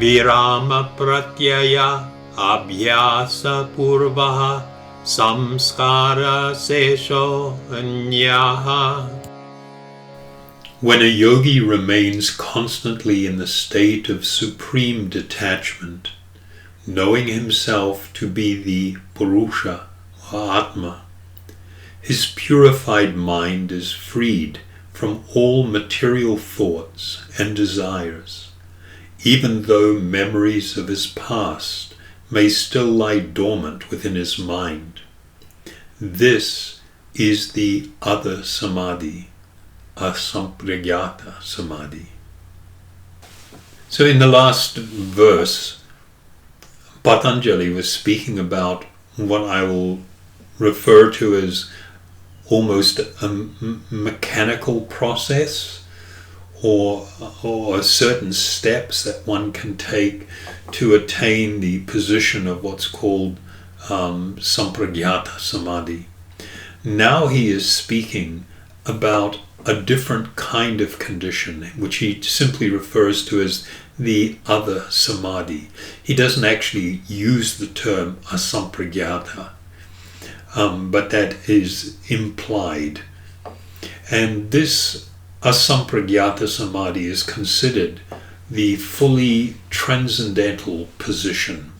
Virama pratyaya abhyasa purvaha samskara sesho anyaha. When a yogi remains constantly in the state of supreme detachment, knowing himself to be the Purusha or Atma, his purified mind is freed from all material thoughts and desires, even though memories of his past may still lie dormant within his mind. This is the other samadhi, asampragyata samadhi. So in the last verse, Patanjali was speaking about what I will refer to as almost a mechanical process, or certain steps that one can take to attain the position of what's called sampragyata samadhi. Now he is speaking about a different kind of condition, which he simply refers to as the other samadhi. He doesn't actually use the term asampragyata, but that is implied. And this asampragyata samadhi is considered the fully transcendental position.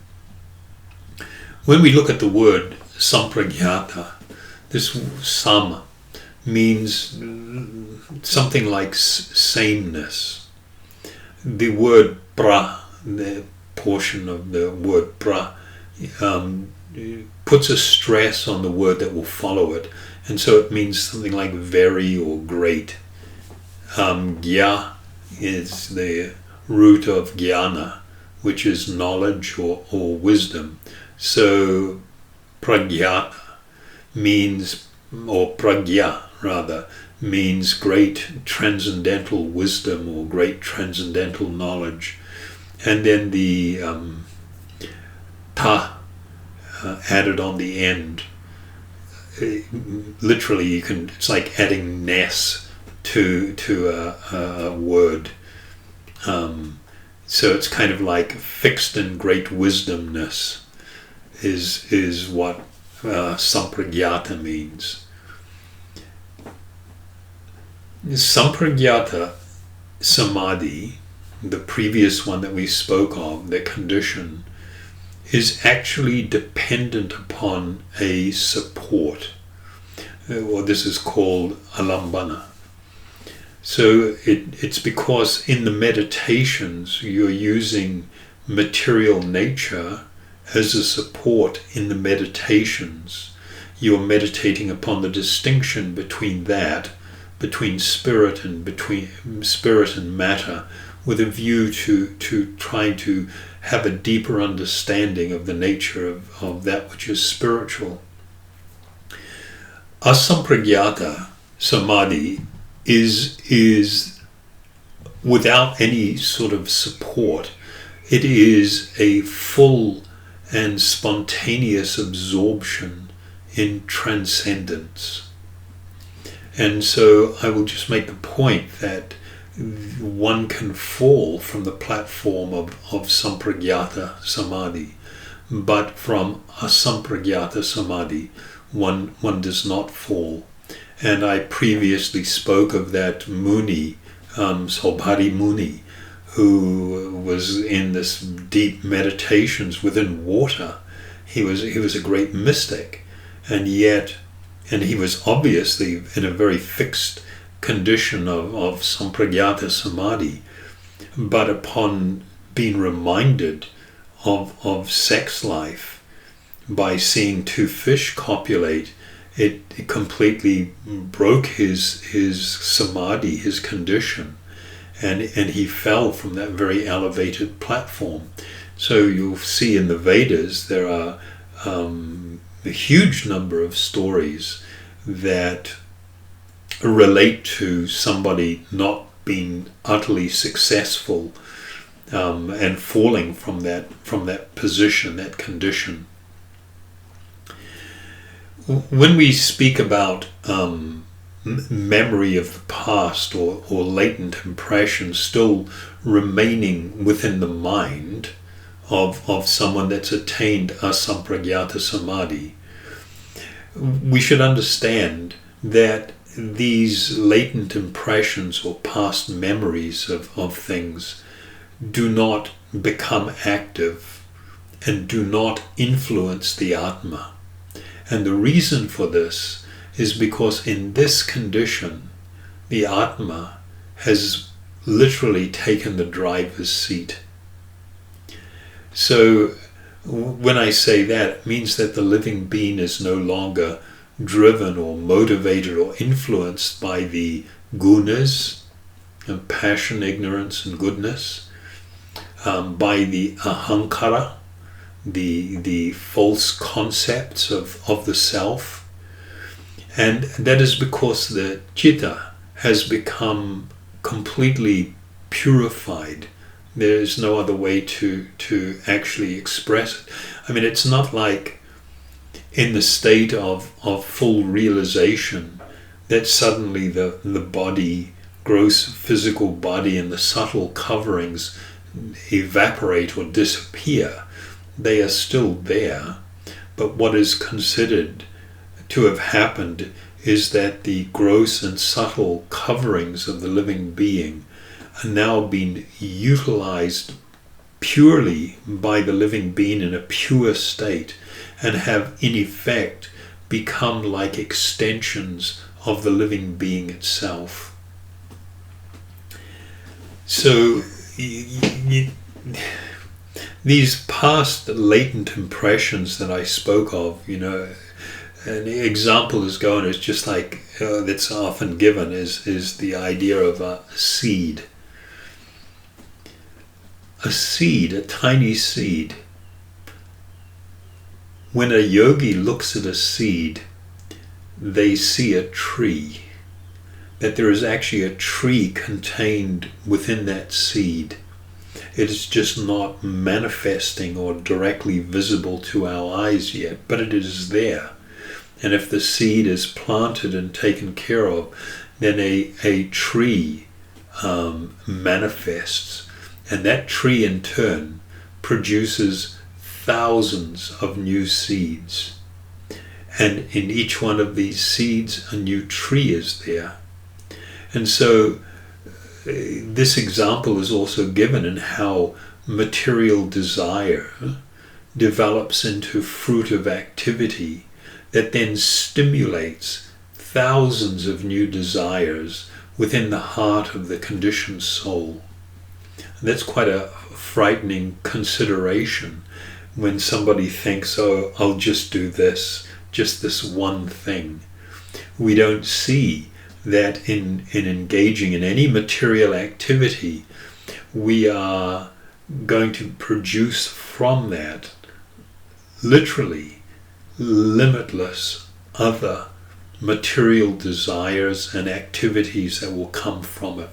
When we look at the word sampragyata, this sama means something like sameness. The word pra, the portion of the word pra, puts a stress on the word that will follow it, and so it means something like very or great. Gya is the root of jnana, which is knowledge or wisdom. So pragyata means, or pragya rather, means great transcendental wisdom or great transcendental knowledge. And then the ta added on the end. Literally, it's like adding ness to a word. So it's kind of like fixed in great wisdomness is what sampragyata means. Sampragyata samadhi, the previous one that we spoke of, the condition, is actually dependent upon a support. Well, this is called alambana. So it's because in the meditations you're using material nature as a support in the meditations. You're meditating upon the distinction between spirit and matter, with a view to trying to have a deeper understanding of the nature of that which is spiritual. Asampragyata samadhi is without any sort of support. It is a full and spontaneous absorption in transcendence. And so I will just make the point that one can fall from the platform of sampragyata samadhi, but from asampragyata samadhi one does not fall. And I previously spoke of that Muni, Saubhari Muni, who was in this deep meditations within water. He was a great mystic, and he was obviously in a very fixed condition of sampragyata samadhi. But upon being reminded of sex life by seeing two fish copulate, it completely broke his samadhi, his condition, and he fell from that very elevated platform. So you'll see in the Vedas there are a huge number of stories that relate to somebody not being utterly successful and falling from that position, that condition. When we speak about memory of the past or latent impression still remaining within the mind of someone that's attained asampragyata samadhi, we should understand that these latent impressions or past memories of things do not become active and do not influence the Atma. And the reason for this is because in this condition, the Atma has literally taken the driver's seat. So when I say that, it means that the living being is no longer driven or motivated or influenced by the gunas, and passion, ignorance, and goodness, by the ahankara, the false concepts of the self. And that is because the citta has become completely purified. There is no other way to actually express it. I mean, it's not like in the state of full realization that suddenly the body, gross physical body, and the subtle coverings evaporate or disappear. They are still there, but what is considered to have happened is that the gross and subtle coverings of the living being are now being utilized purely by the living being in a pure state, and have in effect become like extensions of the living being itself. So these past latent impressions that I spoke of, an example is just like that's often given is the idea of a seed. A seed, a tiny seed. When a yogi looks at a seed, they see a tree. That there is actually a tree contained within that seed. It is just not manifesting or directly visible to our eyes yet, but it is there. And if the seed is planted and taken care of, then a tree manifests. And that tree in turn produces thousands of new seeds. And in each one of these seeds, a new tree is there. And so this example is also given in how material desire develops into fruit of activity that then stimulates thousands of new desires within the heart of the conditioned soul. And that's quite a frightening consideration when somebody thinks, oh, I'll just do this, just this one thing. We don't see that in engaging in any material activity, we are going to produce from that literally limitless other material desires and activities that will come from it.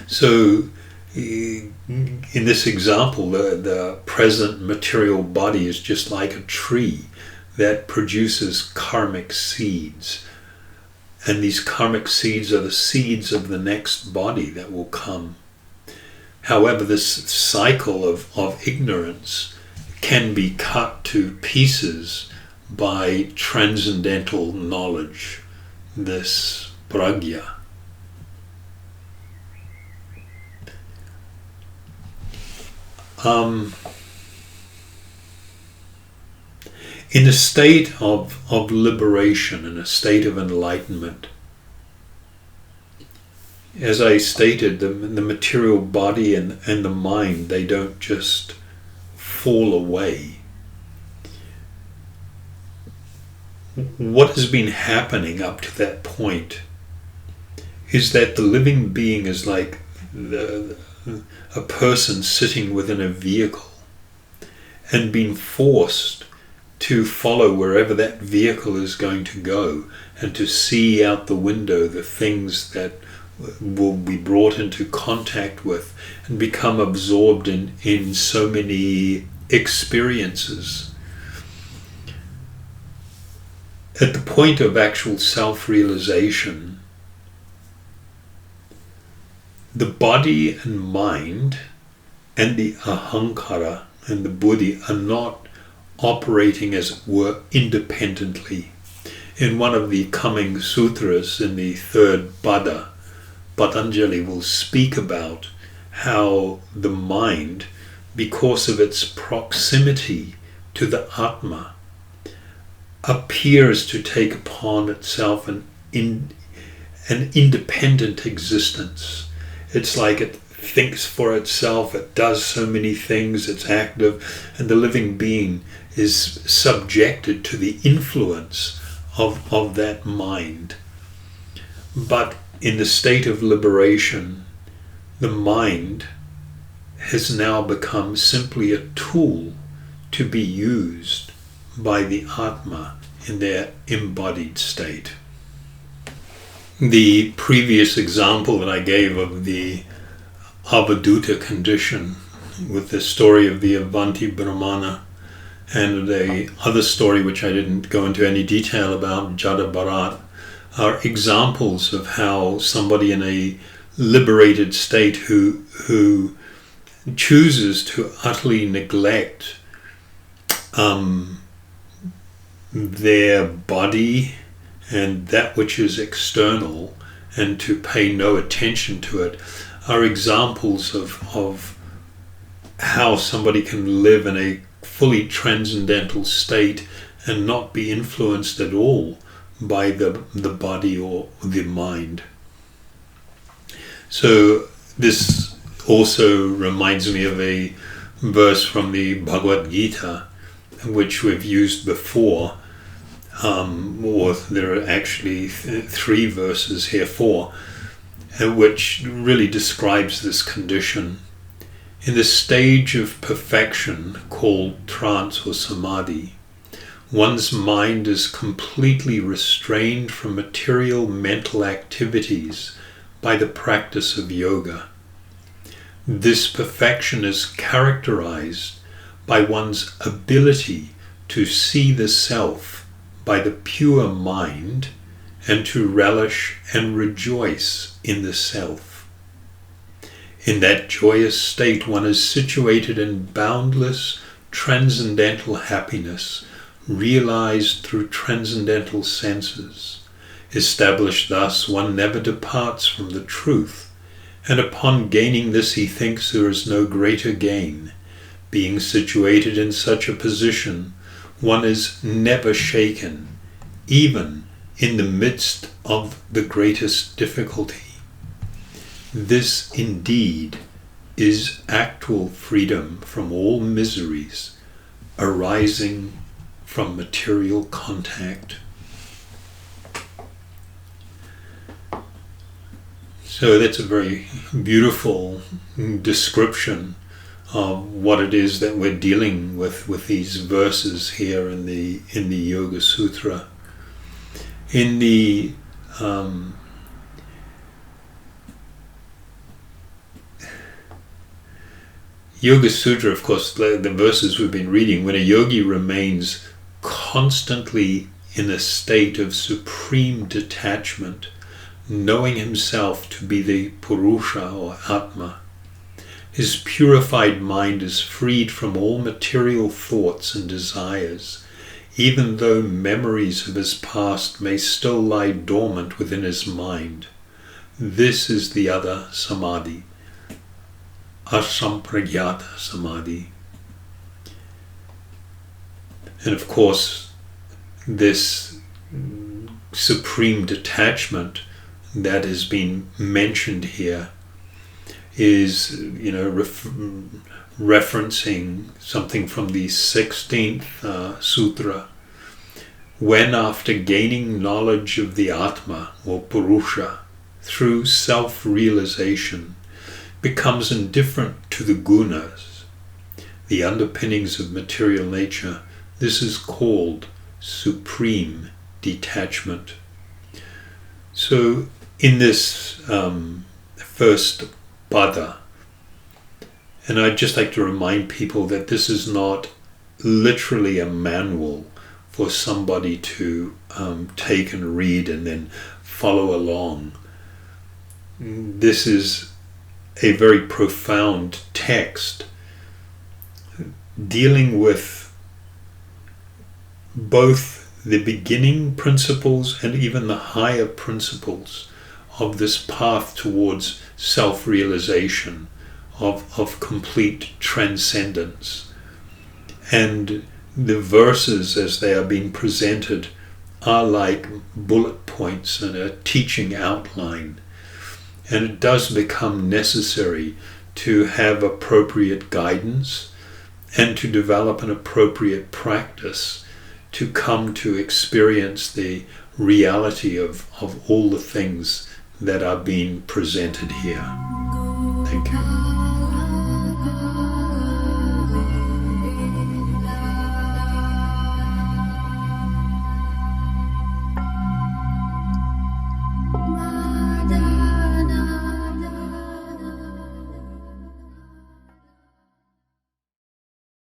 So in this example, the present material body is just like a tree that produces karmic seeds. And these karmic seeds are the seeds of the next body that will come. However, this cycle of ignorance can be cut to pieces by transcendental knowledge, this pragya. In a state of liberation, in a state of enlightenment, as I stated, the material body and the mind, they don't just fall away. What has been happening up to that point is that the living being is like a person sitting within a vehicle and being forced to follow wherever that vehicle is going to go, and to see out the window the things that will be brought into contact with and become absorbed in so many experiences. At the point of actual self-realization, the body and mind and the ahankara and the buddhi are not operating, as it were, independently. In one of the coming sutras, in the third pada, Patanjali will speak about how the mind, because of its proximity to the Atma, appears to take upon itself an independent existence. It's like it thinks for itself, it does so many things, it's active, and the living being is subjected to the influence of that mind. But in the state of liberation, the mind has now become simply a tool to be used by the Atma in their embodied state. The previous example that I gave of the Avadhuta condition with the story of the Avanti Brahmana, and the other story which I didn't go into any detail about, Jada Bharat, are examples of how somebody in a liberated state who chooses to utterly neglect their body and that which is external, and to pay no attention to it, are examples of how somebody can live in a fully transcendental state and not be influenced at all by the body or the mind. So this also reminds me of a verse from the Bhagavad Gita, which we've used before, or there are actually 3 verses here, 4, which really describes this condition. In the stage of perfection called trance or samadhi, one's mind is completely restrained from material mental activities by the practice of yoga. This perfection is characterized by one's ability to see the self by the pure mind and to relish and rejoice in the self. In that joyous state, one is situated in boundless, transcendental happiness, realized through transcendental senses. Established thus, one never departs from the truth, and upon gaining this he thinks there is no greater gain. Being situated in such a position, one is never shaken, even in the midst of the greatest difficulty. This indeed is actual freedom from all miseries arising from material contact. So that's a very beautiful description of what it is that we're dealing with these verses here in the Yoga Sutra. In the Yoga Sutra, of course, the verses we've been reading, when a yogi remains constantly in a state of supreme detachment, knowing himself to be the Purusha or Atma, his purified mind is freed from all material thoughts and desires, even though memories of his past may still lie dormant within his mind. This is the other samadhi, asampragyata samadhi. And of course, this supreme detachment that has been mentioned here is, referencing something from the 16th sutra, when after gaining knowledge of the Atma or Purusha through self-realization becomes indifferent to the gunas, the underpinnings of material nature, this is called supreme detachment. So in this first pada, and I'd just like to remind people that this is not literally a manual for somebody to take and read and then follow along. This is a very profound text dealing with both the beginning principles and even the higher principles of this path towards self-realization, of complete transcendence. And the verses as they are being presented are like bullet points and a teaching outline. And it does become necessary to have appropriate guidance and to develop an appropriate practice to come to experience the reality of all the things that are being presented here. Thank you.